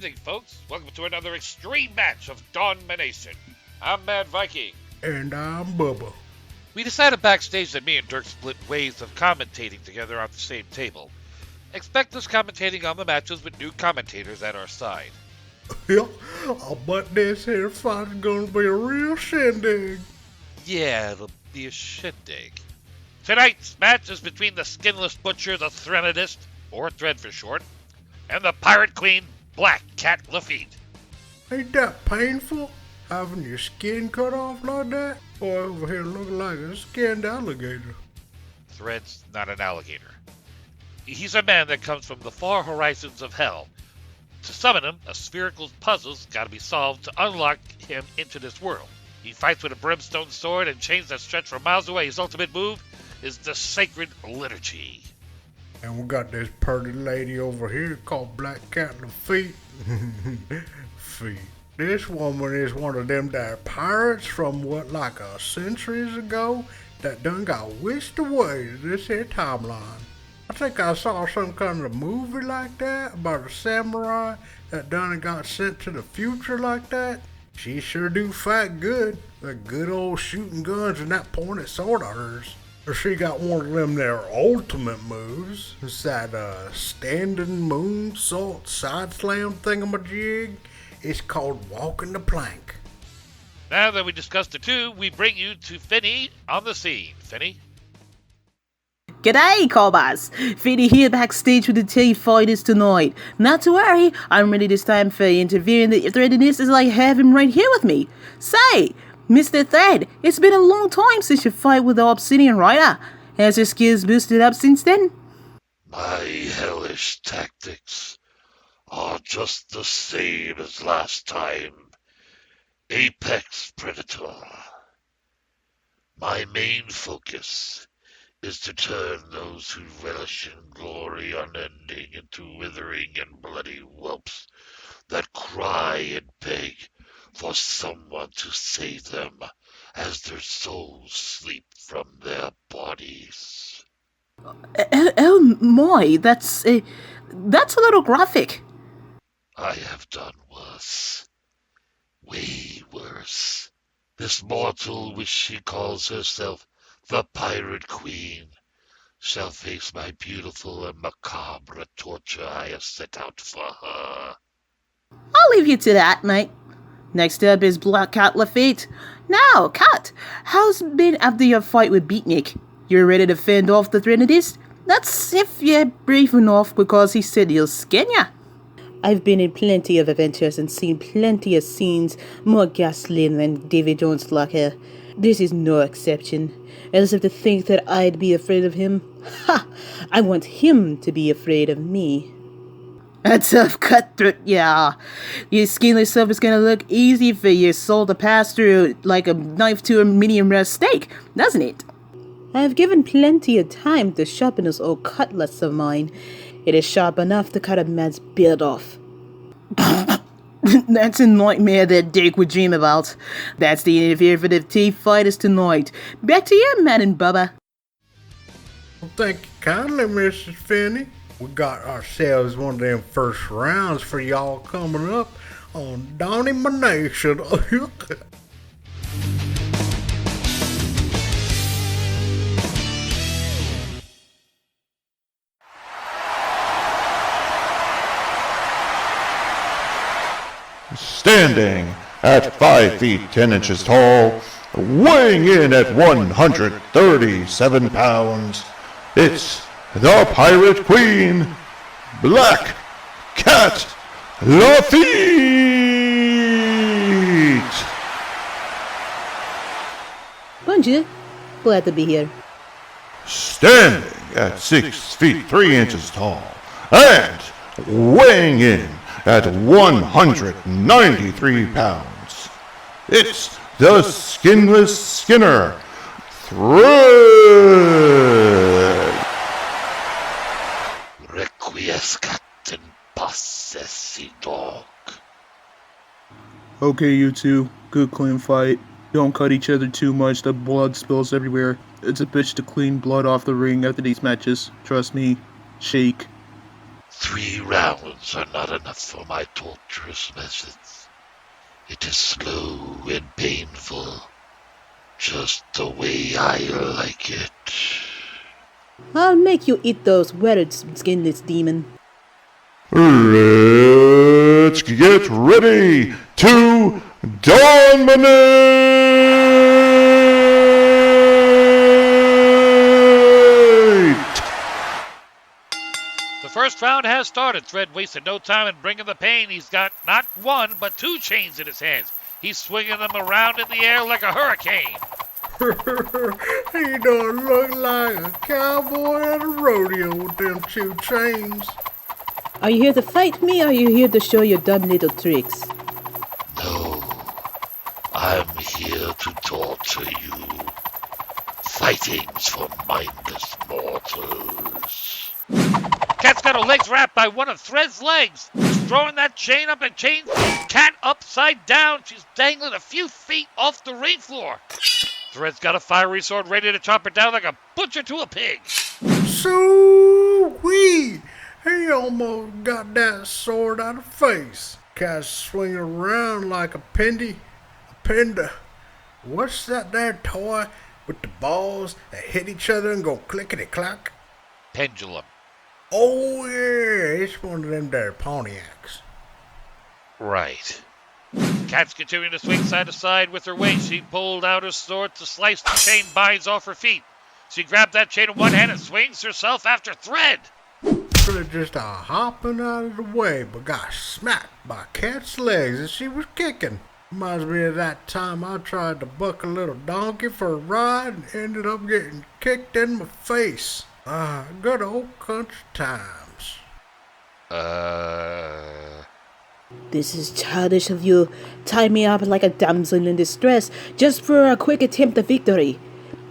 evening, folks. Welcome to another extreme match of Dawnmination. I'm Mad Vyking. And I'm Bubba. We decided backstage that me and Dirk split ways of commentating together on the same table. Expect us commentating on the matches with new commentators at our side. Yep, I'll bet this here fight's gonna be a real shindig. Yeah, it'll be a shindig. Tonight's match is between the skinless butcher, the Threnodist, or Thread for short, and the pirate queen, Black Kat Lafitte. Ain't that painful? Having your skin cut off like that? Boy, over here looking like a skinned alligator. Thread's not an alligator. He's a man that comes from the far horizons of hell. To summon him, a spherical puzzle's gotta be solved to unlock him into this world. He fights with a brimstone sword and chains that stretch for miles away. His ultimate move is the Sacred Liturgy. And we got this pretty lady over here called Black Kat Lafitte. Feet. This woman is one of them that pirates from like a centuries ago that done got whisked away to this here timeline. I think I saw some kind of movie like that about a samurai that done got sent to the future like that. She sure do fight good. The good old shooting guns and that pointed sword of hers. She got one of them there ultimate moves. It's that standing moonsault side slam thingamajig. It's called walking the plank. Now that we discussed the two, we bring you to Finny on the scene. Finny? G'day, Cobas! Finny here backstage with the T-Fighters tonight. Not to worry, I'm ready this time for interviewing the Threnodist as I have him right here with me. Say, Mr. Thread, it's been a long time since your fight with the Obsidian Rider. Has your skills boosted up since then? My hellish tactics are just the same as last time. Apex Predator. My main focus is to turn those who relish in glory unending into withering and bloody whelps that cry and beg for someone to save them as their souls sleep from their bodies. Oh my, that's a little graphic. I have done worse. Way worse. This mortal, which she calls herself the Pirate Queen, shall face my beautiful and macabre torture I have set out for her. I'll leave you to that, mate. Next up is Black Kat Lafitte. Now, Kat, how's it been after your fight with Beatnik? You're ready to fend off the Threnodist? That's if you're brave enough, because he said he'll skin ya. I've been in plenty of adventures and seen plenty of scenes more ghastly than Davy Jones' luck here. This is no exception. As if to think that I'd be afraid of him. Ha! I want him to be afraid of me. A tough cutthroat, yeah. Your skinless stuff is gonna look easy for your soul to pass through like a knife to a medium rare steak, doesn't it? I've given plenty of time to sharpen this old cutlass of mine. It is sharp enough to cut a man's beard off. That's a nightmare that Dick would dream about. That's the interview for the T-Fighters tonight. Back to you, Matt and Bubba. Well, thank you kindly, Mrs. Finny. We got ourselves one of them first rounds for y'all coming up on Dawnmination. Standing at 5 feet 10 inches tall, weighing in at 137 pounds, it's the Pirate Queen, Black Kat Lafitte! Bonjour. Glad to be here. Standing at 6 feet 3 inches tall, and weighing in at 193 pounds, it's the Skinless Skinner, Thread! Requiescat in possessi dog. Okay, you two. Good clean fight. Don't cut each other too much, the blood spills everywhere. It's a bitch to clean blood off the ring after these matches. Trust me. Shake. 3 rounds are not enough for my torturous methods. It is slow and painful, just the way I like it. I'll make you eat those weathered skinless demon. Let's get ready to dominate! The first round has started. Thread wasted no time in bringing the pain. He's got not one, but 2 chains in his hands. He's swinging them around in the air like a hurricane. He don't look like a cowboy at a rodeo with them 2 chains. Are you here to fight me, or are you here to show your dumb little tricks? No, I'm here to torture you. Fighting's for mindless mortals. Kat's got her legs wrapped by one of Thread's legs. She's throwing that chain up and chain Kat upside down. She's dangling a few feet off the ring floor. Thread's got a fiery sword ready to chop her down like a butcher to a pig. Soo-wee! He almost got that sword out of face. Cat's swinging around like a penda. What's that there toy with the balls that hit each other and go clickety-clack? Pendulum. Oh yeah, it's one of them there Pontiacs. Right. Kat's continuing to swing side to side with her weight. She pulled out her sword to slice the chain binds off her feet. She grabbed that chain in one hand and swings herself after Thread. Thread just hopping out of the way, but got smacked by Cat's legs as she was kicking. Reminds me of that time I tried to buck a little donkey for a ride and ended up getting kicked in my face. Good old country times. This is childish of you. Tie me up like a damsel in distress just for a quick attempt at victory.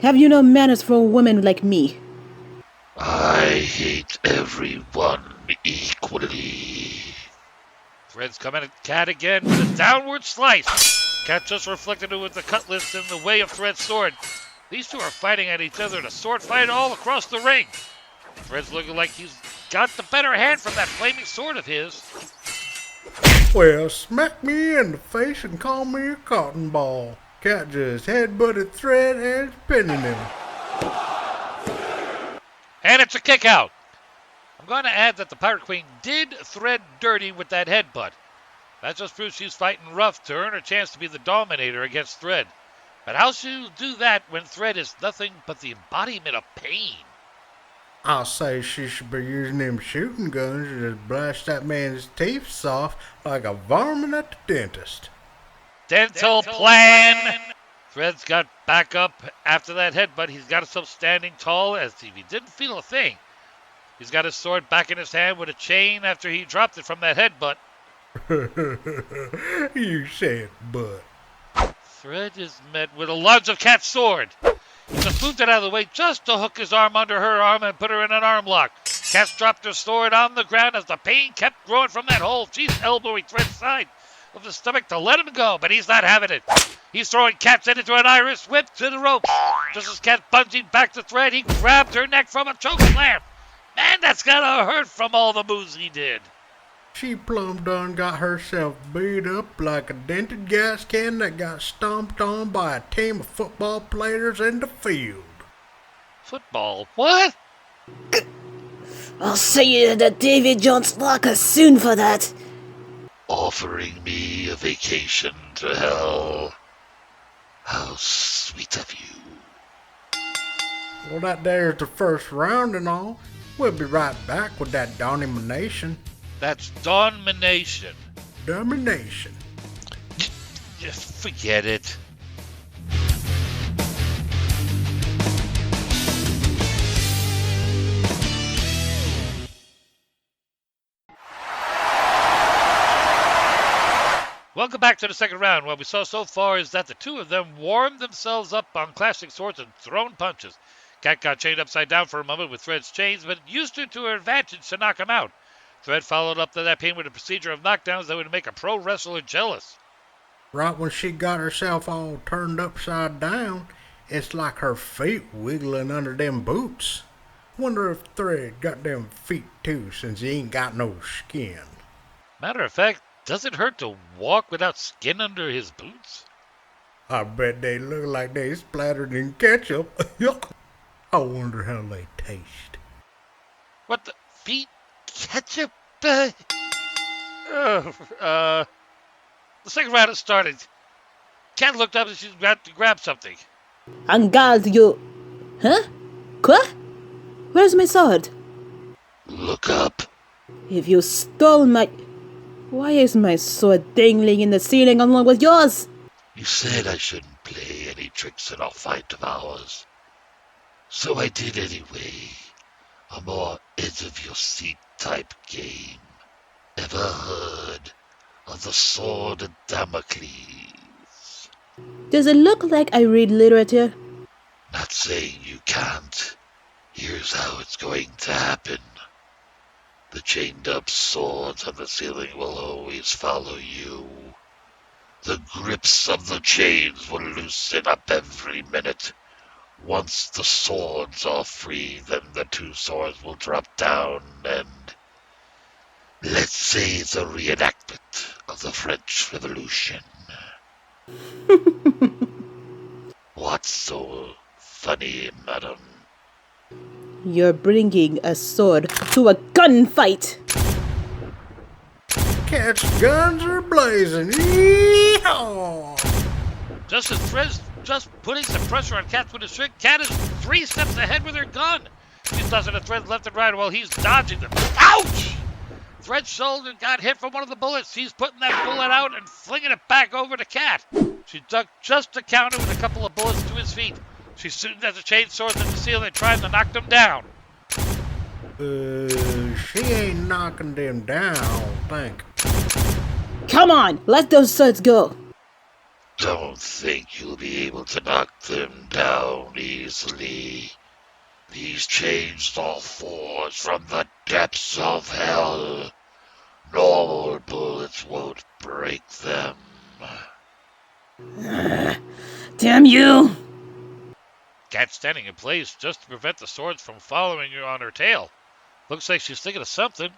Have you no manners for a woman like me? I hate everyone equally. Thread's coming at Kat again with a downward slice. Kat just reflected it with the cutlass in the way of Thread's sword. These two are fighting at each other in a sword fight all across the ring. Thread's looking like he's got the better hand from that flaming sword of his. Well, smack me in the face and call me a cotton ball. Cat just headbutted Thread and is pinning him. And it's a kick out. I'm going to add that the Pirate Queen did Thread dirty with that headbutt. That just proves she's fighting rough to earn her chance to be the Dawnminator against Thread. But how she'll do that when Thread is nothing but the embodiment of pain? I'll say she should be using them shooting guns to just blast that man's teeth off like a varmint at the dentist. Dental plan! Thread's got back up after that headbutt. He's got himself standing tall as if he didn't feel a thing. He's got his sword back in his hand with a chain after he dropped it from that headbutt. You said but. Thread is met with a lunge of Kat's sword. He just moved it out of the way just to hook his arm under her arm and put her in an arm lock. Kat dropped her sword on the ground as the pain kept growing from that hole. She's elbowing Thread's side of the stomach to let him go, but he's not having it. He's throwing Kat's head into an Irish whip to the rope. Just as Kat bunging back to Thread, he grabbed her neck from a choke slam. Man, that's gotta hurt from all the moves he did. She plumb done got herself beat up like a dented gas can that got stomped on by a team of football players in the field. Football? What? I'll see you at the Davy Jones locker soon for that. Offering me a vacation to hell. How sweet of you. Well, that there's the first round and all. We'll be right back with that Dawnmination. That's Dawnmination. Domination. Just forget it. Welcome back to the second round. What we saw so far is that the two of them warmed themselves up on clashing swords and thrown punches. Kat got chained upside down for a moment with Thread's chains, but used it to her advantage to knock him out. Thread followed up that pain with a procedure of knockdowns that would make a pro wrestler jealous. Right when she got herself all turned upside down, it's like her feet wiggling under them boots. Wonder if Thread got them feet too, since he ain't got no skin. Matter of fact, does it hurt to walk without skin under his boots? I bet they look like they splattered in ketchup. I wonder how they taste. What the? Feet? Ketchup? The second round has started. Kat looked up and she's about to grab something. Angad, you. Huh? Quoi? Where's my sword? Look up. If you stole my. Why is my sword dangling in the ceiling along with yours? You said I shouldn't play any tricks in a fight of ours. So I did anyway. A more edge-of-your-seat type game. Ever heard of the Sword of Damocles? Does it look like I read literature? Not saying you can't. Here's how it's going to happen. The chained-up swords on the ceiling will always follow you. The grips of the chains will loosen up every minute. Once the swords are free, then the two swords will drop down and... Let's say it's a reenactment of the French Revolution. What's so funny, madam? You're bringing a sword to a gunfight! Cat's guns are blazing. Yee-haw! Just as Fred's just putting some pressure on Kat with his trick, Kat is 3 steps ahead with her gun. She's tossing the thread left and right while he's dodging them. Ouch! Thread's shoulder got hit from one of the bullets. He's putting that bullet out and flinging it back over to Kat. She ducked just to counter with a couple of bullets to his feet. She soon has the chain swords in the ceiling trying to knock them down. She ain't knocking them down, I don't think. Come on, let those swords go! Don't think you'll be able to knock them down easily. These chains are forged from the depths of hell. Normal bullets won't break them. Damn you! Kat's standing in place just to prevent the swords from following her on her tail. Looks like she's thinking of something.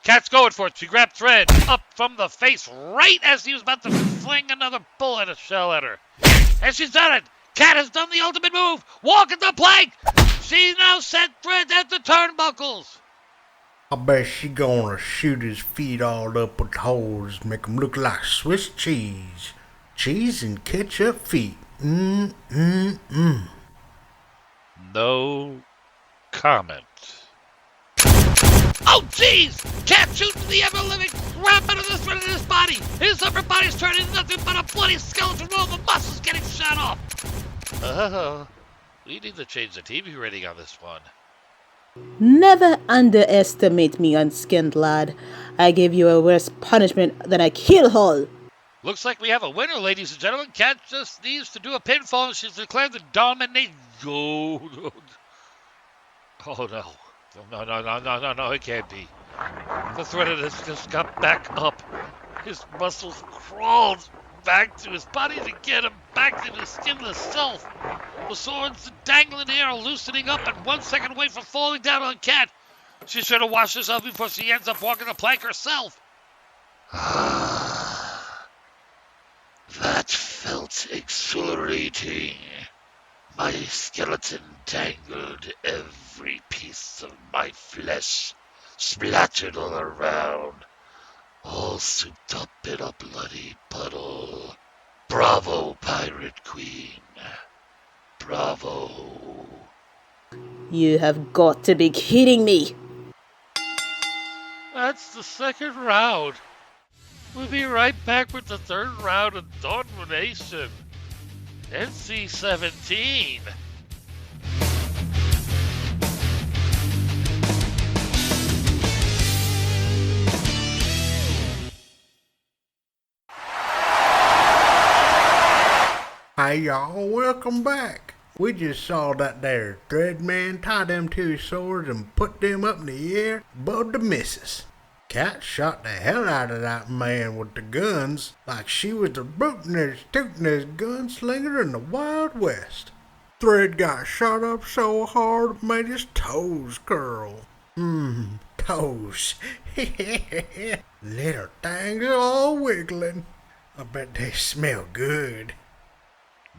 Kat's going for it. She grabbed Thread up from the face right as he was about to fling another bullet shell at her. And she's done it. Kat has done the ultimate move. Walking the plank. She's now set Thread at the turnbuckles. I bet she gonna shoot his feet all up with holes, make 'em look like Swiss cheese. Cheese and ketchup feet. No comment. Oh, jeez! Kat shoots the ever-living crap out of this one in his body. His upper body's turning into nothing but a bloody skeleton with all the muscles getting shot off. We need to change the TV rating on this one. Never underestimate me, unskinned lad. I give you a worse punishment than a kill hole. Looks like we have a winner, ladies and gentlemen. Kat just needs to do a pinfall and she's declared the Dawnmination. Oh, no. No, it can't be. The Threnodist just got back up. His muscles crawled back to his body to get him back to his skinless self. The swords dangling here are loosening up and 1 second away from falling down on Kat. She should have washed herself before she ends up walking the plank herself. That felt exhilarating. My skeleton tangled every piece of my flesh, splattered all around, all souped up in a bloody puddle. Bravo, Pirate Queen. Bravo. You have got to be kidding me. That's the second round. We'll be right back with the third round of Dawnmination. NC-17. Hey y'all, welcome back. We just saw that there Thread man tie them two swords and put them up in the air above the missus. Kat shot the hell out of that man with the guns like she was the rootin'est, tootin'est gunslinger in the Wild West. Thread got shot up so hard it made his toes curl. Toes. Little things all wiggling. I bet they smell good.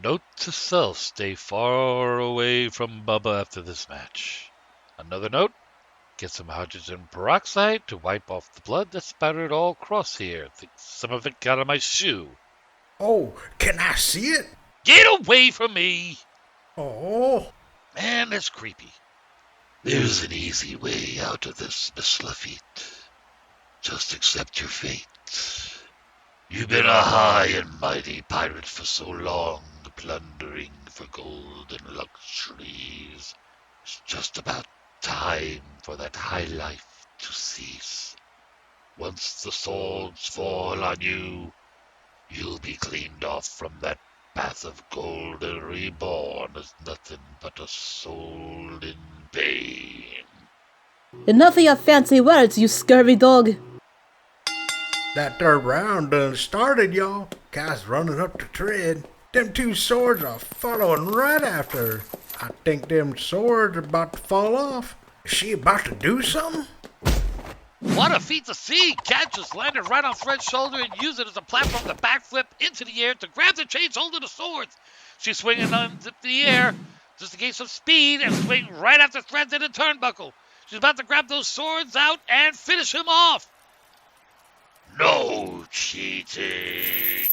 Note to self, stay far away from Bubba after this match. Another note, get some hydrogen peroxide to wipe off the blood that spattered all across here. Think some of it got on my shoe. Oh, can I see it? Get away from me! Oh. Man, that's creepy. There's an easy way out of this, Miss Lafitte. Just accept your fate. You've been a high and mighty pirate for so long, plundering for gold and luxuries. It's just about time for that high life to cease. Once the swords fall on you, you'll be cleaned off from that path of gold and reborn as nothing but a soul in pain. Enough of your fancy words, you scurvy dog. That third round done started, y'all. Guys running up the tread. Them two swords are following right after her. I think them swords are about to fall off. Is she about to do something? What a feat to see! Kat just landed right on Thread's shoulder and used it as a platform to backflip into the air to grab the chains holding the swords. She's swinging on the air just to gain some speed and swing right after Thread in the turnbuckle. She's about to grab those swords out and finish him off. No cheating!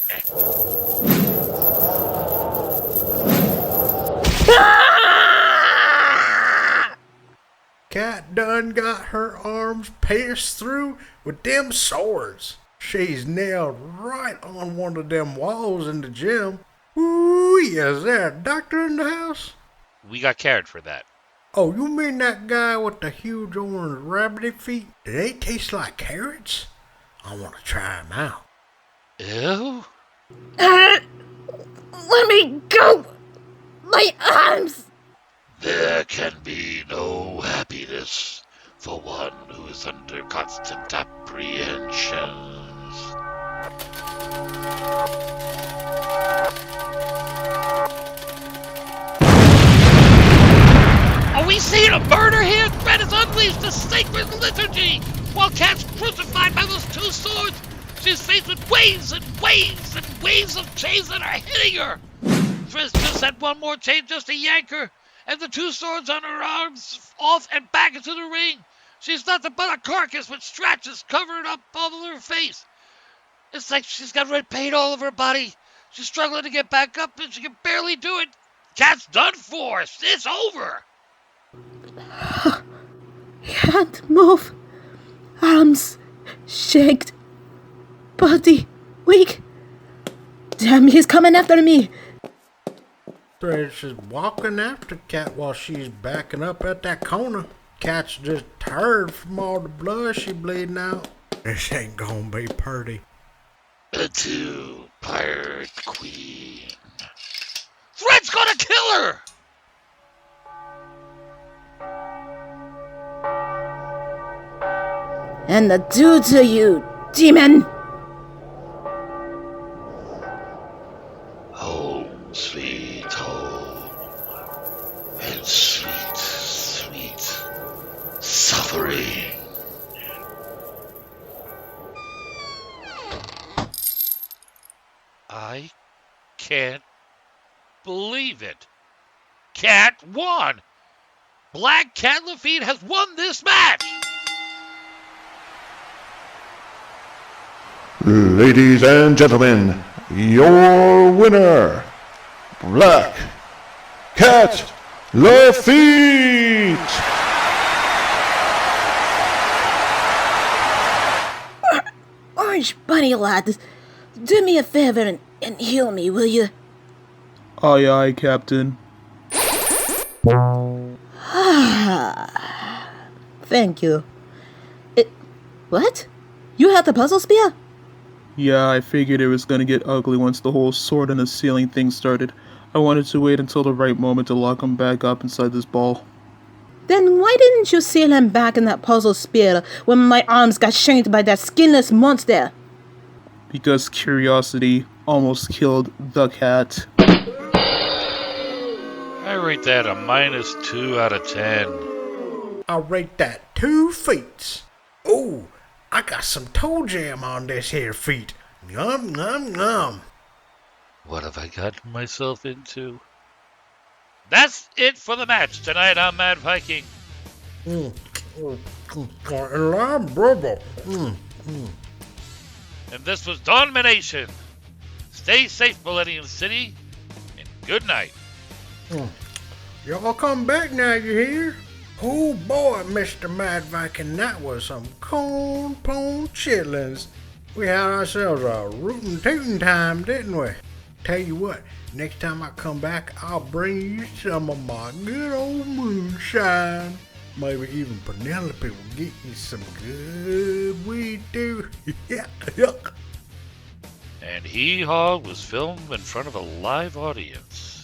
Kat done got her arms pierced through with them swords. She's nailed right on one of them walls in the gym. Ooh, is there a doctor in the house? We got carried for that. Oh, you mean that guy with the huge orange rabbity feet? Do they taste like carrots? I want to try them out. Ew? Let me go! My arms! There can be no happiness for one who is under constant apprehensions. Are we seeing a murder here? Thread has unleashed the sacred liturgy! While Kat's crucified by those two swords, she's faced with waves and waves and waves of chains that are hitting her! Thread just had one more chain just to yank her, and the two swords on her arms off and back into the ring. She's nothing but a carcass with scratches covering up all of her face. It's like she's got red paint all over her body. She's struggling to get back up and she can barely do it. Kat's done for. It's over. Can't move. Arms shaking. Body weak. Damn, he's coming after me. Thread's just walking after Kat while she's backing up at that corner. Kat's just tired from all the blood she bleeding out. This ain't gonna be pretty. Adieu, Pirate Queen. Thread's gonna kill her. And adieu to you, demon. Home, sweet home. And sweet, sweet suffering. I can't believe it. Kat won. Black Kat Lafitte has won this match. Ladies and gentlemen, your winner, Black Kat Lafitte! Orange bunny lad, do me a favor and heal me, will you? Aye, aye, Captain. Thank you. What? You had the puzzle spear? Yeah, I figured it was gonna get ugly once the whole sword in the ceiling thing started. I wanted to wait until the right moment to lock him back up inside this ball. Then why didn't you seal him back in that puzzle spear when my arms got shanked by that skinless monster? Because curiosity almost killed the cat. I I rate that a -2 out of 10. I rate that 2 feet. Ooh, I got some toe jam on this here feet. Yum, yum, yum. What have I gotten myself into? That's it for the match tonight on Mad Viking. And I'm Bubba. And this was Dawnmination. Stay safe, Millennium City, and good night. Y'all come back now, you hear? Oh boy, Mr. Mad Viking, that was some corn pone chitlins. We had ourselves a rootin' tootin' time, didn't we? Tell you what, next time I come back, I'll bring you some of my good old moonshine. Maybe even Penelope will get you some good weed too. Yeah. And Hee Haw was filmed in front of a live audience.